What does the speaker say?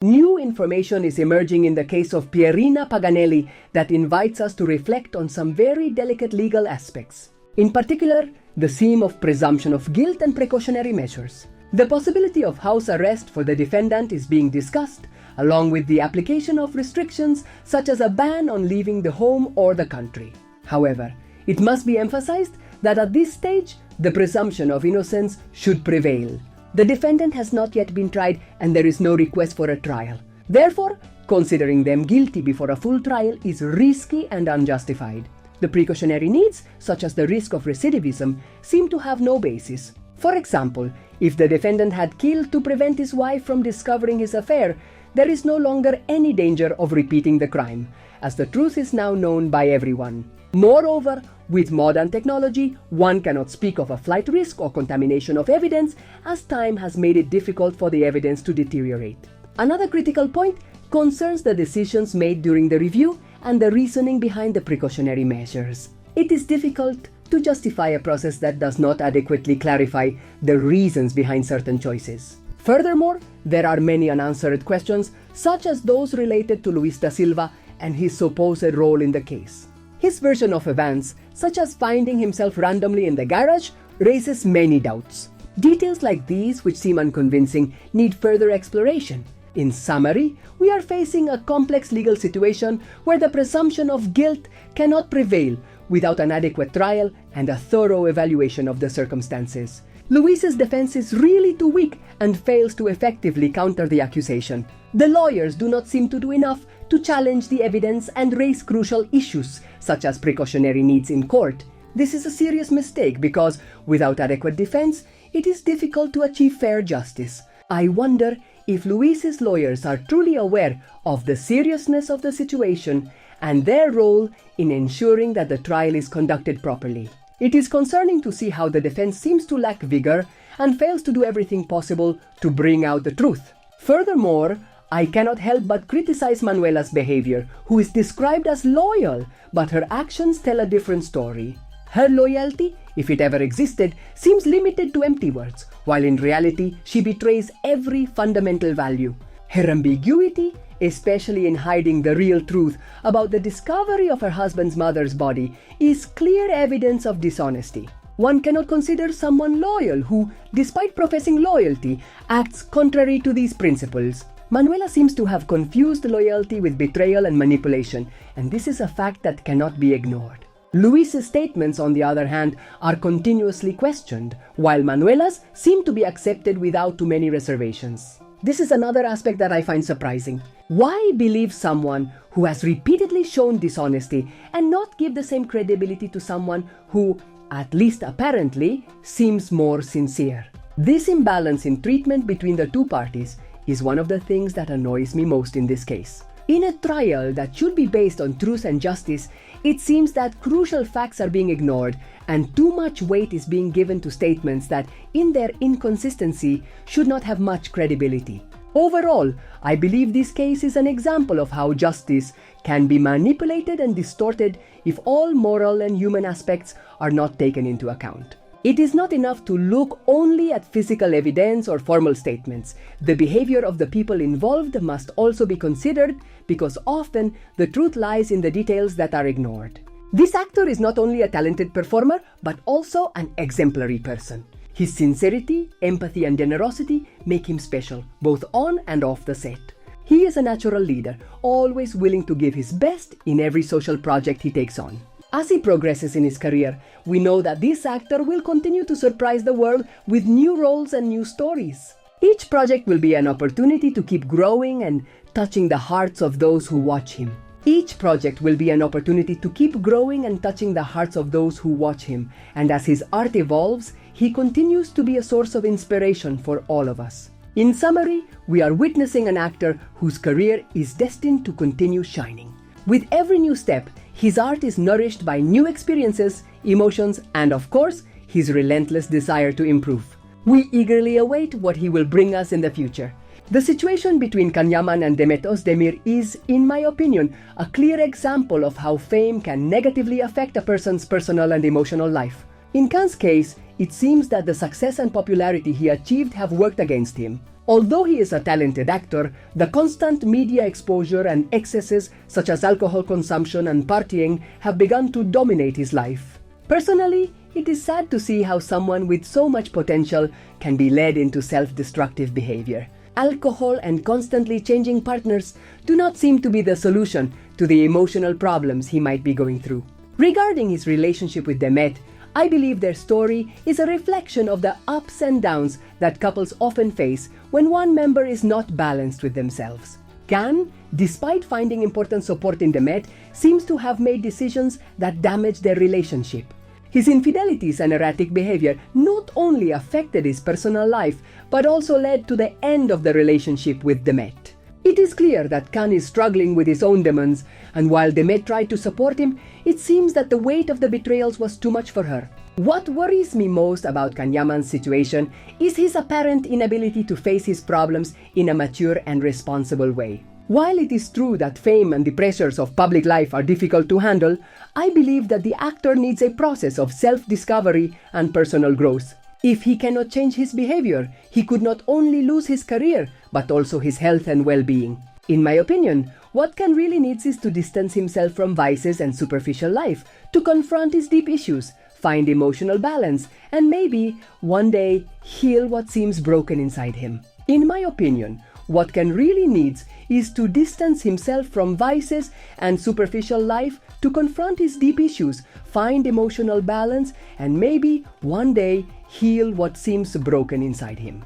New information is emerging in the case of Pierina Paganelli that invites us to reflect on some very delicate legal aspects. In particular, the theme of presumption of guilt and precautionary measures. The possibility of house arrest for the defendant is being discussed, along with the application of restrictions such as a ban on leaving the home or the country. However, it must be emphasized that at this stage, the presumption of innocence should prevail. The defendant has not yet been tried and there is no request for a trial. Therefore, considering them guilty before a full trial is risky and unjustified. The precautionary needs, such as the risk of recidivism, seem to have no basis. For example, if the defendant had killed to prevent his wife from discovering his affair, there is no longer any danger of repeating the crime, as the truth is now known by everyone. Moreover, with modern technology, one cannot speak of a flight risk or contamination of evidence, as time has made it difficult for the evidence to deteriorate. Another critical point concerns the decisions made during the review and the reasoning behind the precautionary measures. It is difficult to justify a process that does not adequately clarify the reasons behind certain choices. Furthermore, there are many unanswered questions, such as those related to Luis da Silva and his supposed role in the case. His version of events, such as finding himself randomly in the garage, raises many doubts. Details like these, which seem unconvincing, need further exploration. In summary, we are facing a complex legal situation where the presumption of guilt cannot prevail without an adequate trial and a thorough evaluation of the circumstances. Luis's defense is really too weak and fails to effectively counter the accusation. The lawyers do not seem to do enough to challenge the evidence and raise crucial issues, such as precautionary needs in court. This is a serious mistake because, without adequate defense, it is difficult to achieve fair justice. I wonder if Luis's lawyers are truly aware of the seriousness of the situation and their role in ensuring that the trial is conducted properly. It is concerning to see how the defense seems to lack vigor and fails to do everything possible to bring out the truth. Furthermore, I cannot help but criticize Manuela's behavior, who is described as loyal, but her actions tell a different story. Her loyalty, if it ever existed, seems limited to empty words, while in reality she betrays every fundamental value. Her ambiguity, especially in hiding the real truth about the discovery of her husband's mother's body, is clear evidence of dishonesty. One cannot consider someone loyal who, despite professing loyalty, acts contrary to these principles. Manuela seems to have confused loyalty with betrayal and manipulation, and this is a fact that cannot be ignored. Luis's statements, on the other hand, are continuously questioned, while Manuela's seem to be accepted without too many reservations. This is another aspect that I find surprising. Why believe someone who has repeatedly shown dishonesty and not give the same credibility to someone who, at least apparently, seems more sincere? This imbalance in treatment between the two parties is one of the things that annoys me most in this case. In a trial that should be based on truth and justice, it seems that crucial facts are being ignored and too much weight is being given to statements that, in their inconsistency, should not have much credibility. Overall, I believe this case is an example of how justice can be manipulated and distorted if all moral and human aspects are not taken into account. It is not enough to look only at physical evidence or formal statements. The behavior of the people involved must also be considered because often the truth lies in the details that are ignored. This actor is not only a talented performer but also an exemplary person. His sincerity, empathy and generosity make him special, both on and off the set. He is a natural leader, always willing to give his best in every social project he takes on. As he progresses in his career, we know that this actor will continue to surprise the world with new roles and new stories. Each project will be an opportunity to keep growing and touching the hearts of those who watch him. Each project will be an opportunity to keep growing and touching the hearts of those who watch him. And as his art evolves, he continues to be a source of inspiration for all of us. In summary, we are witnessing an actor whose career is destined to continue shining. With every new step, his art is nourished by new experiences, emotions, and of course, his relentless desire to improve. We eagerly await what he will bring us in the future. The situation between Can Yaman and Demet Özdemir is, in my opinion, a clear example of how fame can negatively affect a person's personal and emotional life. In Can's case, it seems that the success and popularity he achieved have worked against him. Although he is a talented actor, the constant media exposure and excesses such as alcohol consumption and partying have begun to dominate his life. Personally, it is sad to see how someone with so much potential can be led into self-destructive behavior. Alcohol and constantly changing partners do not seem to be the solution to the emotional problems he might be going through. Regarding his relationship with Demet, I believe their story is a reflection of the ups and downs that couples often face when one member is not balanced with themselves. Can, despite finding important support in Demet, seems to have made decisions that damage their relationship. His infidelities and erratic behavior not only affected his personal life, but also led to the end of the relationship with Demet. It is clear that Can is struggling with his own demons, and while Demet tried to support him, it seems that the weight of the betrayals was too much for her. What worries me most about Can Yaman's situation is his apparent inability to face his problems in a mature and responsible way. While it is true that fame and the pressures of public life are difficult to handle, I believe that the actor needs a process of self-discovery and personal growth. If he cannot change his behavior, he could not only lose his career, but also his health and well-being. In my opinion, what Can really needs is to distance himself from vices and superficial life, to confront his deep issues, find emotional balance, and maybe, one day, heal what seems broken inside him. In my opinion, what Can really needs is to distance himself from vices and superficial life, to confront his deep issues, find emotional balance, and maybe, one day, heal what seems broken inside him.